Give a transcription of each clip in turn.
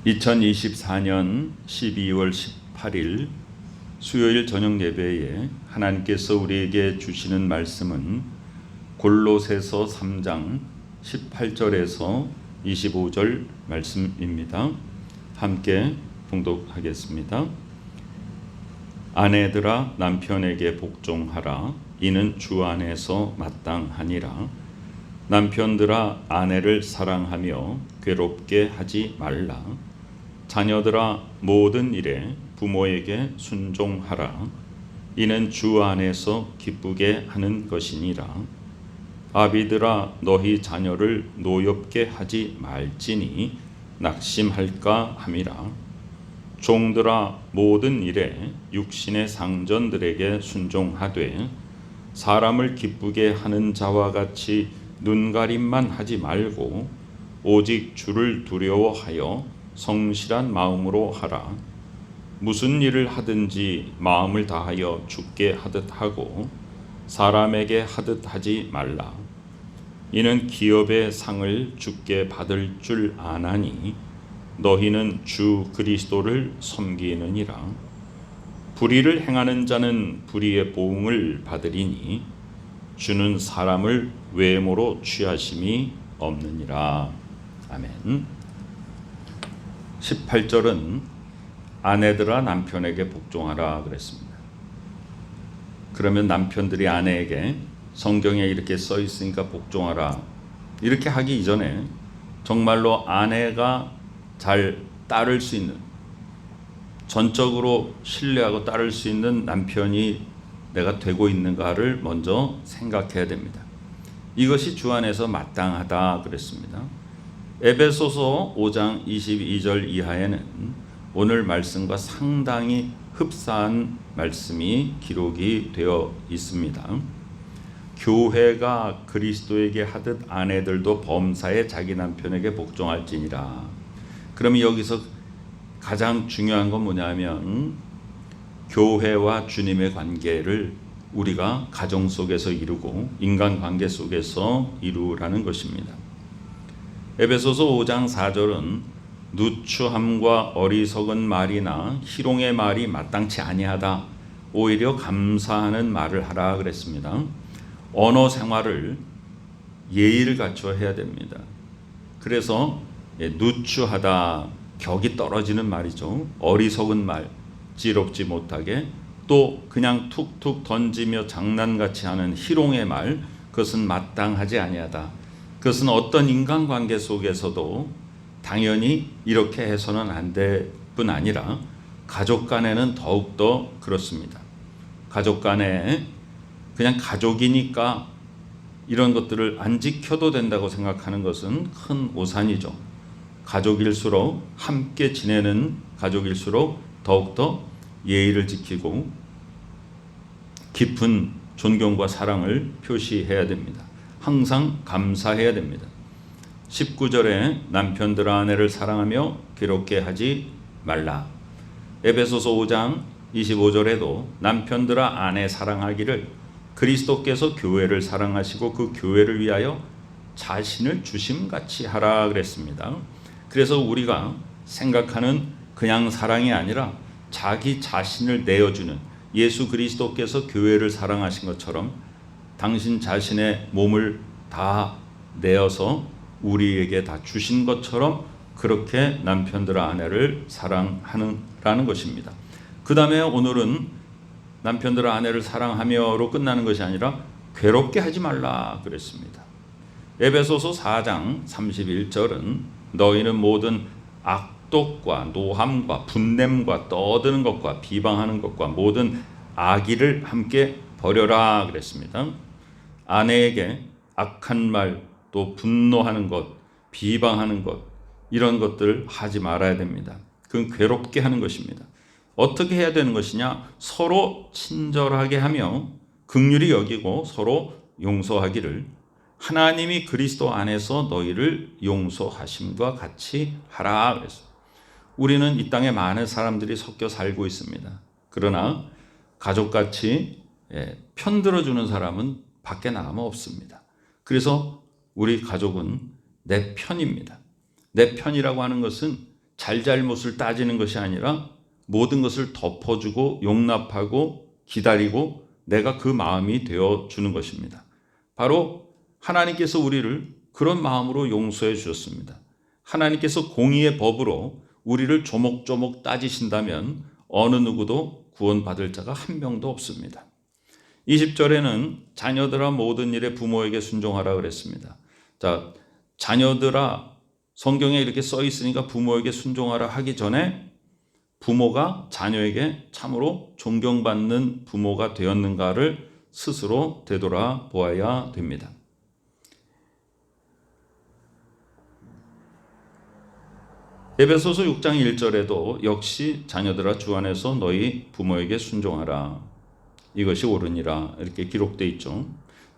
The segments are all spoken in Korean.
2024년 12월 18일 수요일 저녁 예배에 하나님께서 우리에게 주시는 말씀은 골로새서 3장 18절에서 25절 말씀입니다. 함께 봉독하겠습니다. 아내들아 남편에게 복종하라. 이는 주 안에서 마땅하니라. 남편들아 아내를 사랑하며 괴롭게 하지 말라. 자녀들아 모든 일에 부모에게 순종하라. 이는 주 안에서 기쁘게 하는 것이니라. 아비들아 너희 자녀를 노엽게 하지 말지니 낙심할까 함이라. 종들아 모든 일에 육신의 상전들에게 순종하되 사람을 기쁘게 하는 자와 같이 눈가림만 하지 말고 오직 주를 두려워하여 성실한 마음으로 하라. 무슨 일을 하든지 마음을 다하여 주께 하듯 하고 사람에게 하듯 하지 말라. 이는 기업의 상을 주께 받을 줄 아나니 너희는 주 그리스도를 섬기느니라. 불의를 행하는 자는 불의의 보응을 받으리니 주는 사람을 외모로 취하심이 없느니라. 아멘. 18절은 아내들아 남편에게 복종하라 그랬습니다. 그러면 남편들이 아내에게 성경에 이렇게 써 있으니까 복종하라 이렇게 하기 이전에 정말로 아내가 잘 따를 수 있는, 전적으로 신뢰하고 따를 수 있는 남편이 내가 되고 있는가를 먼저 생각해야 됩니다. 이것이 주 안에서 마땅하다 그랬습니다. 에베소서 5장 22절 이하에는 오늘 말씀과 상당히 흡사한 말씀이 기록이 되어 있습니다. 교회가 그리스도에게 하듯 아내들도 범사에 자기 남편에게 복종할지니라. 그러면 여기서 가장 중요한 건 뭐냐면 교회와 주님의 관계를 우리가 가정 속에서 이루고 인간관계 속에서 이루라는 것입니다. 에베소서 5장 4절은 누추함과 어리석은 말이나 희롱의 말이 마땅치 아니하다. 오히려 감사하는 말을 하라 그랬습니다. 언어 생활을 예의를 갖춰 해야 됩니다. 그래서 누추하다, 격이 떨어지는 말이죠. 어리석은 말, 지롭지 못하게, 또 그냥 툭툭 던지며 장난같이 하는 희롱의 말, 그것은 마땅하지 아니하다. 그것은 어떤 인간관계 속에서도 당연히 이렇게 해서는 안 될 뿐 아니라 가족 간에는 더욱더 그렇습니다. 가족 간에 그냥 가족이니까 이런 것들을 안 지켜도 된다고 생각하는 것은 큰 오산이죠. 가족일수록, 함께 지내는 가족일수록 더욱더 예의를 지키고 깊은 존경과 사랑을 표시해야 됩니다. 항상 감사해야 됩니다. 19절에 남편들아 아내를 사랑하며 괴롭게 하지 말라. 에베소서 5장 25절에도 남편들아 아내 사랑하기를 그리스도께서 교회를 사랑하시고 그 교회를 위하여 자신을 주심같이 하라 그랬습니다. 그래서 우리가 생각하는 그냥 사랑이 아니라 자기 자신을 내어주는, 예수 그리스도께서 교회를 사랑하신 것처럼 당신 자신의 몸을 다 내어서 우리에게 다 주신 것처럼 그렇게 남편들과 아내를 사랑하라는 것입니다. 그 다음에 오늘은 남편들과 아내를 사랑하며로 끝나는 것이 아니라 괴롭게 하지 말라 그랬습니다. 에베소서 4장 31절은 너희는 모든 악독과 노함과 분냄과 떠드는 것과 비방하는 것과 모든 악의를 함께 버려라 그랬습니다. 아내에게 악한 말, 또 분노하는 것, 비방하는 것, 이런 것들 하지 말아야 됩니다. 그건 괴롭게 하는 것입니다. 어떻게 해야 되는 것이냐? 서로 친절하게 하며 긍휼히 여기고 서로 용서하기를 하나님이 그리스도 안에서 너희를 용서하심과 같이 하라 그랬어요. 우리는 이 땅에 많은 사람들이 섞여 살고 있습니다. 그러나 가족같이 편들어주는 사람은 밖에 나가면 없습니다. 그래서 우리 가족은 내 편입니다. 내 편이라고 하는 것은 잘잘못을 따지는 것이 아니라 모든 것을 덮어주고 용납하고 기다리고 내가 그 마음이 되어주는 것입니다. 바로 하나님께서 우리를 그런 마음으로 용서해 주셨습니다. 하나님께서 공의의 법으로 우리를 조목조목 따지신다면 어느 누구도 구원받을 자가 한 명도 없습니다. 20절에는 자녀들아 모든 일에 부모에게 순종하라 그랬습니다. 자, 자녀들아, 성경에 이렇게 써 있으니까 부모에게 순종하라 하기 전에 부모가 자녀에게 참으로 존경받는 부모가 되었는가를 스스로 되돌아보아야 됩니다. 에베소서 6장 1절에도 역시 자녀들아 주 안에서 너희 부모에게 순종하라. 이것이 옳으니라 이렇게 기록되어 있죠.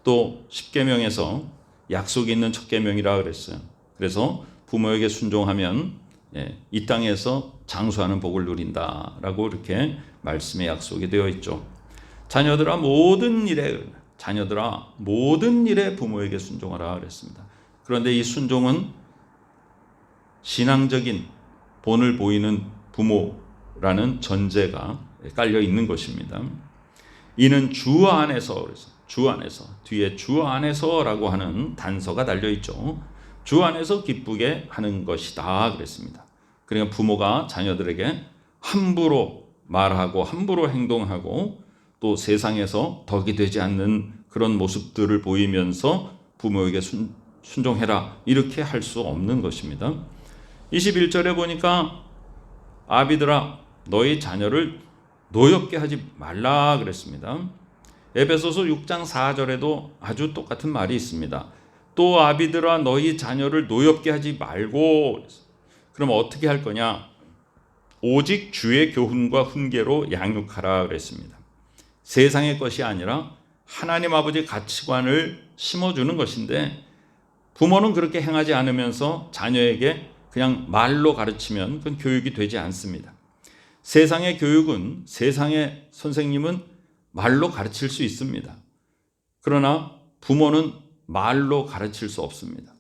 또 십계명에서 약속이 있는 첫 계명이라 그랬어요. 그래서 부모에게 순종하면 이 땅에서 장수하는 복을 누린다라고 이렇게 말씀에 약속이 되어 있죠. 자녀들아 모든 일에 부모에게 순종하라 그랬습니다. 그런데 이 순종은 신앙적인 본을 보이는 부모라는 전제가 깔려 있는 것입니다. 이는 주 안에서, 그래서 주 안에서, 뒤에 주 안에서라고 하는 단서가 달려 있죠. 주 안에서 기쁘게 하는 것이다 그랬습니다. 그러니까 부모가 자녀들에게 함부로 말하고 함부로 행동하고 또 세상에서 덕이 되지 않는 그런 모습들을 보이면서 부모에게 순종해라 이렇게 할 수 없는 것입니다. 21절에 보니까 아비들아 너희 자녀를 노엽게 하지 말라 그랬습니다. 에베소서 6장 4절에도 아주 똑같은 말이 있습니다. 또 아비들아 너희 자녀를 노엽게 하지 말고. 그럼 어떻게 할 거냐? 오직 주의 교훈과 훈계로 양육하라 그랬습니다. 세상의 것이 아니라 하나님 아버지 가치관을 심어주는 것인데 부모는 그렇게 행하지 않으면서 자녀에게 그냥 말로 가르치면 그건 교육이 되지 않습니다. 세상의 교육은, 세상의 선생님은 말로 가르칠 수 있습니다. 그러나 부모는 말로 가르칠 수 없습니다.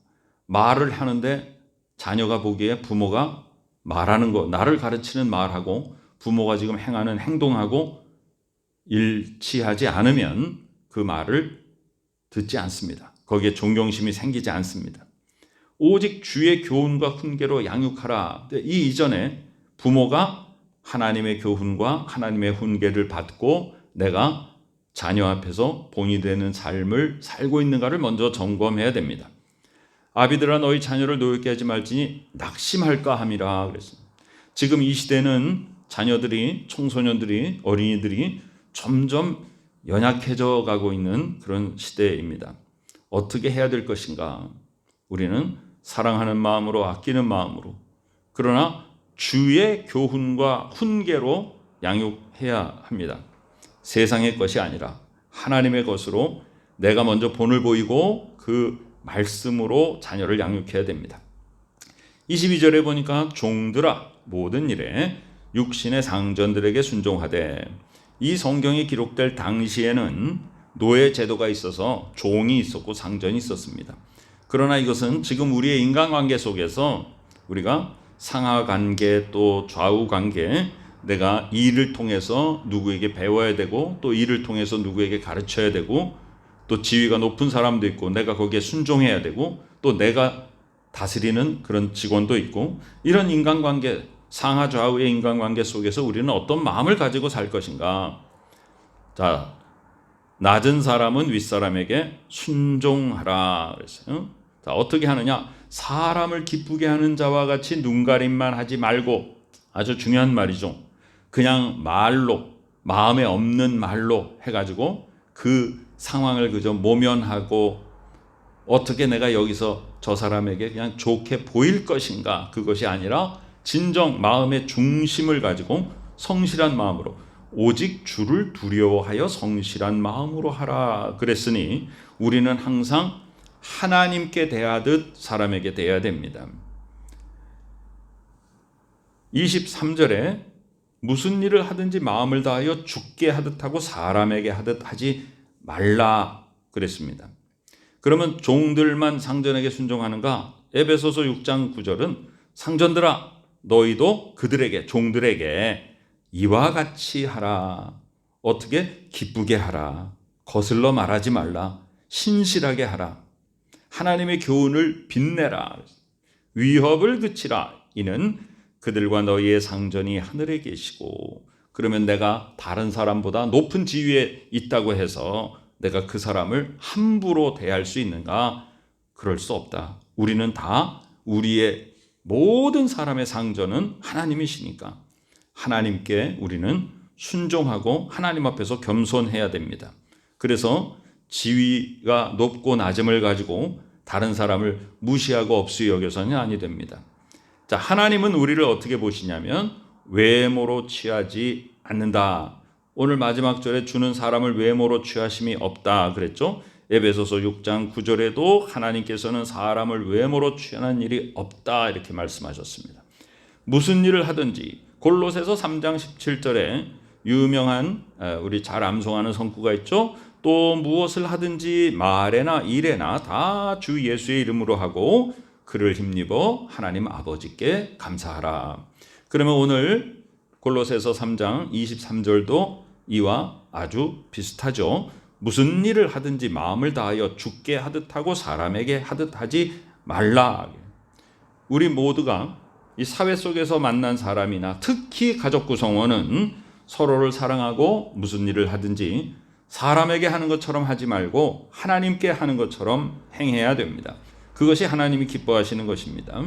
말을 하는데 자녀가 보기에 부모가 말하는 거, 나를 가르치는 말하고 부모가 지금 행하는 행동하고 일치하지 않으면 그 말을 듣지 않습니다. 거기에 존경심이 생기지 않습니다. 오직 주의 교훈과 훈계로 양육하라. 이 이전에 부모가 하나님의 교훈과 하나님의 훈계를 받고 내가 자녀 앞에서 본이 되는 삶을 살고 있는가를 먼저 점검해야 됩니다. 아비들아 너희 자녀를 노엽게 하지 말지니 낙심할까 함이라 그랬습니다. 지금 이 시대는 자녀들이, 청소년들이, 어린이들이 점점 연약해져 가고 있는 그런 시대입니다. 어떻게 해야 될 것인가? 우리는 사랑하는 마음으로, 아끼는 마음으로, 그러나 주의 교훈과 훈계로 양육해야 합니다. 세상의 것이 아니라 하나님의 것으로 내가 먼저 본을 보이고 그 말씀으로 자녀를 양육해야 됩니다. 22절에 보니까 종들아 모든 일에 육신의 상전들에게 순종하되. 이 성경이 기록될 당시에는 노예 제도가 있어서 종이 있었고 상전이 있었습니다. 그러나 이것은 지금 우리의 인간관계 속에서 우리가 상하관계 또 좌우관계, 내가 일을 통해서 누구에게 배워야 되고 또 일을 통해서 누구에게 가르쳐야 되고 또 지위가 높은 사람도 있고 내가 거기에 순종해야 되고 또 내가 다스리는 그런 직원도 있고, 이런 인간관계, 상하 좌우의 인간관계 속에서 우리는 어떤 마음을 가지고 살 것인가? 자, 낮은 사람은 윗사람에게 순종하라 그랬어요. 자, 어떻게 하느냐? 사람을 기쁘게 하는 자와 같이 눈가림만 하지 말고, 아주 중요한 말이죠. 그냥 말로, 마음에 없는 말로 해가지고 그 상황을 그저 모면하고 어떻게 내가 여기서 저 사람에게 그냥 좋게 보일 것인가, 그것이 아니라 진정 마음의 중심을 가지고 성실한 마음으로, 오직 주를 두려워하여 성실한 마음으로 하라 그랬으니 우리는 항상 하나님께 대하듯 사람에게 대해야 됩니다. 23절에 무슨 일을 하든지 마음을 다하여 주께 하듯 하고 사람에게 하듯 하지 말라 그랬습니다. 그러면 종들만 상전에게 순종하는가? 에베소서 6장 9절은 상전들아 너희도 그들에게, 종들에게 이와 같이 하라. 어떻게? 기쁘게 하라. 거슬러 말하지 말라. 신실하게 하라. 하나님의 교훈을 빛내라. 위협을 그치라. 이는 그들과 너희의 상전이 하늘에 계시고, 그러면 내가 다른 사람보다 높은 지위에 있다고 해서 내가 그 사람을 함부로 대할 수 있는가? 그럴 수 없다. 우리는 다 우리의 모든 사람의 상전은 하나님이시니까 하나님께 우리는 순종하고 하나님 앞에서 겸손해야 됩니다. 그래서 지위가 높고 낮음을 가지고 다른 사람을 무시하고 업수 여겨서는 아니 됩니다. 자, 하나님은 우리를 어떻게 보시냐면 외모로 취하지 않는다. 오늘 마지막 절에 주는 사람을 외모로 취하심이 없다 그랬죠. 에베소서 6장 9절에도 하나님께서는 사람을 외모로 취하는 일이 없다 이렇게 말씀하셨습니다. 무슨 일을 하든지, 골로새서 3장 17절에 유명한 우리 잘 암송하는 성구가 있죠. 또 무엇을 하든지 말에나 일에나 다 주 예수의 이름으로 하고 그를 힘입어 하나님 아버지께 감사하라. 그러면 오늘 골로새서 3장 23절도 이와 아주 비슷하죠. 무슨 일을 하든지 마음을 다하여 주께 하듯 하고 사람에게 하듯 하지 말라. 우리 모두가 이 사회 속에서 만난 사람이나 특히 가족 구성원은 서로를 사랑하고 무슨 일을 하든지 사람에게 하는 것처럼 하지 말고 하나님께 하는 것처럼 행해야 됩니다. 그것이 하나님이 기뻐하시는 것입니다.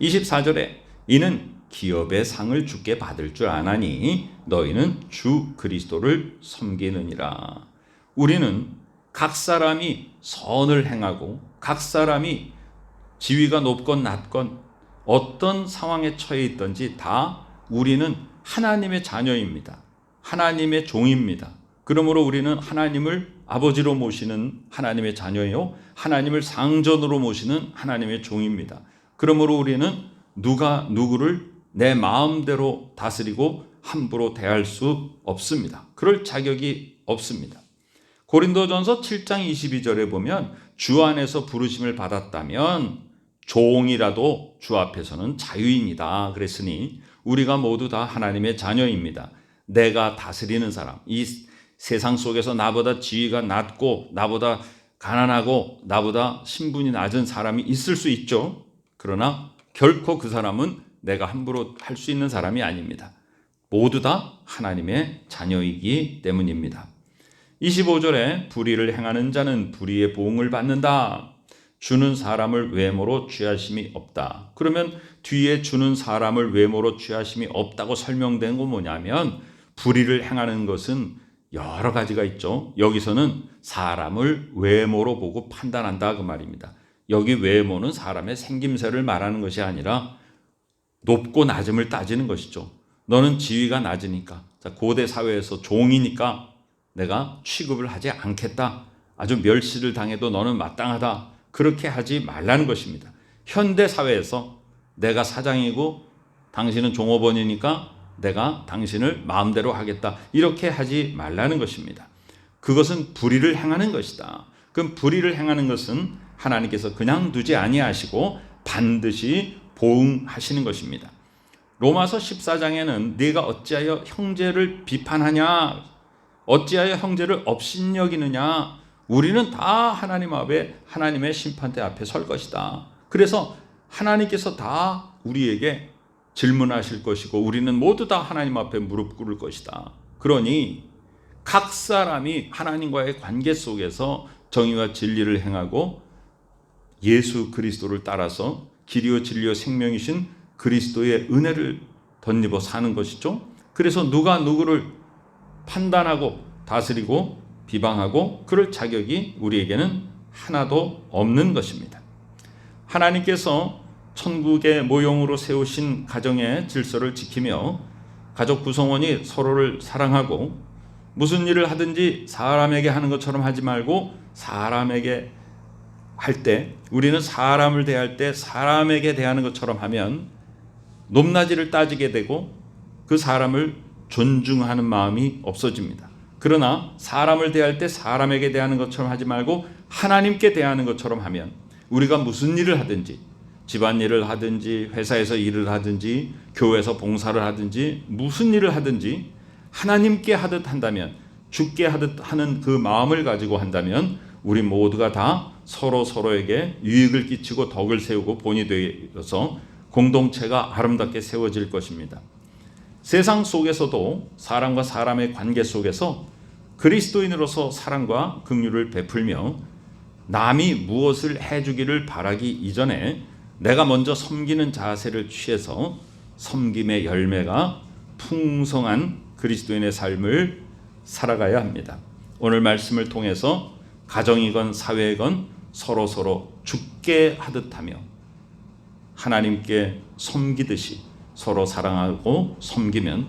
24절에 이는 기업의 상을 주께 받을 줄 아나니 너희는 주 그리스도를 섬기느니라. 우리는 각 사람이 선을 행하고 각 사람이 지위가 높건 낮건 어떤 상황에 처해 있든지 다 우리는 하나님의 자녀입니다. 하나님의 종입니다. 그러므로 우리는 하나님을 아버지로 모시는 하나님의 자녀요, 하나님을 상전으로 모시는 하나님의 종입니다. 그러므로 우리는 누가 누구를 내 마음대로 다스리고 함부로 대할 수 없습니다. 그럴 자격이 없습니다. 고린도전서 7장 22절에 보면 주 안에서 부르심을 받았다면 종이라도 주 앞에서는 자유인이다 그랬으니 우리가 모두 다 하나님의 자녀입니다. 내가 다스리는 사람, 이 세상 속에서 나보다 지위가 낮고 나보다 가난하고 나보다 신분이 낮은 사람이 있을 수 있죠. 그러나 결코 그 사람은 내가 함부로 할 수 있는 사람이 아닙니다. 모두 다 하나님의 자녀이기 때문입니다. 25절에 불의를 행하는 자는 불의의 보응을 받는다. 주는 사람을 외모로 취하심이 없다. 그러면 뒤에 주는 사람을 외모로 취하심이 없다고 설명된 건 뭐냐면 불의를 행하는 것은 여러 가지가 있죠. 여기서는 사람을 외모로 보고 판단한다 그 말입니다. 여기 외모는 사람의 생김새를 말하는 것이 아니라 높고 낮음을 따지는 것이죠. 너는 지위가 낮으니까, 고대 사회에서 종이니까 내가 취급을 하지 않겠다. 아주 멸시를 당해도 너는 마땅하다. 그렇게 하지 말라는 것입니다. 현대 사회에서 내가 사장이고 당신은 종업원이니까 내가 당신을 마음대로 하겠다. 이렇게 하지 말라는 것입니다. 그것은 불의를 행하는 것이다. 그럼 불의를 행하는 것은 하나님께서 그냥 두지 아니하시고 반드시 보응하시는 것입니다. 로마서 14장에는 네가 어찌하여 형제를 비판하냐, 어찌하여 형제를 업신여기느냐, 우리는 다 하나님 앞에, 하나님의 심판대 앞에 설 것이다. 그래서 하나님께서 다 우리에게 질문하실 것이고 우리는 모두 다 하나님 앞에 무릎 꿇을 것이다. 그러니 각 사람이 하나님과의 관계 속에서 정의와 진리를 행하고 예수 그리스도를 따라서 길이요 진리요 생명이신 그리스도의 은혜를 덧입어 사는 것이죠. 그래서 누가 누구를 판단하고 다스리고 비방하고 그럴 자격이 우리에게는 하나도 없는 것입니다. 하나님께서 천국의 모형으로 세우신 가정의 질서를 지키며 가족 구성원이 서로를 사랑하고 무슨 일을 하든지 사람에게 하는 것처럼 하지 말고 사람에게 할 때, 우리는 사람을 대할 때 사람에게 대하는 것처럼 하면 높낮이를 따지게 되고 그 사람을 존중하는 마음이 없어집니다. 그러나 사람을 대할 때 사람에게 대하는 것처럼 하지 말고 하나님께 대하는 것처럼 하면 우리가 무슨 일을 하든지 집안일을 하든지 회사에서 일을 하든지 교회에서 봉사를 하든지 무슨 일을 하든지 하나님께 하듯 한다면, 주께 하듯 하는 그 마음을 가지고 한다면 우리 모두가 다 서로에게 유익을 끼치고 덕을 세우고 본이 되어서 공동체가 아름답게 세워질 것입니다. 세상 속에서도 사람과 사람의 관계 속에서 그리스도인으로서 사랑과 긍휼을 베풀며 남이 무엇을 해주기를 바라기 이전에 내가 먼저 섬기는 자세를 취해서 섬김의 열매가 풍성한 그리스도인의 삶을 살아가야 합니다. 오늘 말씀을 통해서 가정이건 사회이건 서로 죽게 하듯 하며 하나님께 섬기듯이 서로 사랑하고 섬기면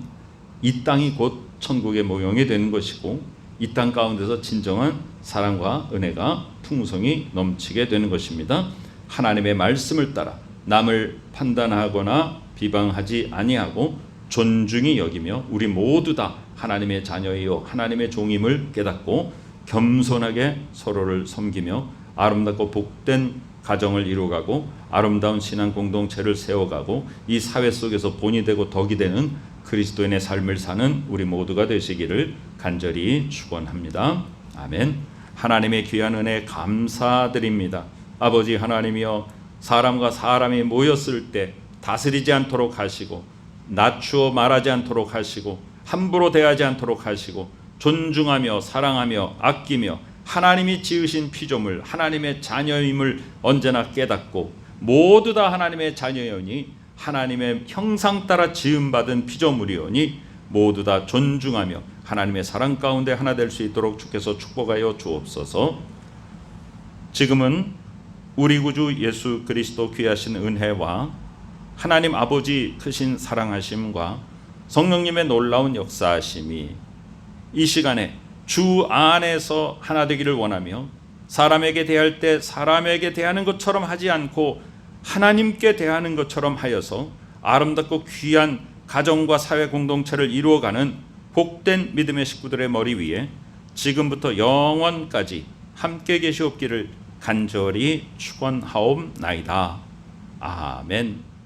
이 땅이 곧 천국의 모형이 되는 것이고 이 땅 가운데서 진정한 사랑과 은혜가 풍성히 넘치게 되는 것입니다. 하나님의 말씀을 따라 남을 판단하거나 비방하지 아니하고 존중히 여기며 우리 모두 다 하나님의 자녀이요 하나님의 종임을 깨닫고 겸손하게 서로를 섬기며 아름답고 복된 가정을 이루어가고 아름다운 신앙 공동체를 세워가고 이 사회 속에서 본이 되고 덕이 되는 그리스도인의 삶을 사는 우리 모두가 되시기를 간절히 축원합니다. 아멘. 하나님의 귀한 은혜 감사드립니다. 아버지 하나님이여, 사람과 사람이 모였을 때 다스리지 않도록 하시고 낮추어 말하지 않도록 하시고 함부로 대하지 않도록 하시고 존중하며 사랑하며 아끼며 하나님이 지으신 피조물 하나님의 자녀임을 언제나 깨닫고 모두 다 하나님의 자녀이오니 하나님의 형상 따라 지음받은 피조물이오니 모두 다 존중하며 하나님의 사랑 가운데 하나 될 수 있도록 주께서 축복하여 주옵소서. 지금은 우리 구주 예수 그리스도 귀하신 은혜와 하나님 아버지 크신 사랑하심과 성령님의 놀라운 역사하심이 이 시간에 주 안에서 하나 되기를 원하며 사람에게 대할 때 사람에게 대하는 것처럼 하지 않고 하나님께 대하는 것처럼 하여서 아름답고 귀한 가정과 사회 공동체를 이루어가는 복된 믿음의 식구들의 머리 위에 지금부터 영원까지 함께 계시옵기를 간절히 축원하옵나이다. 아멘.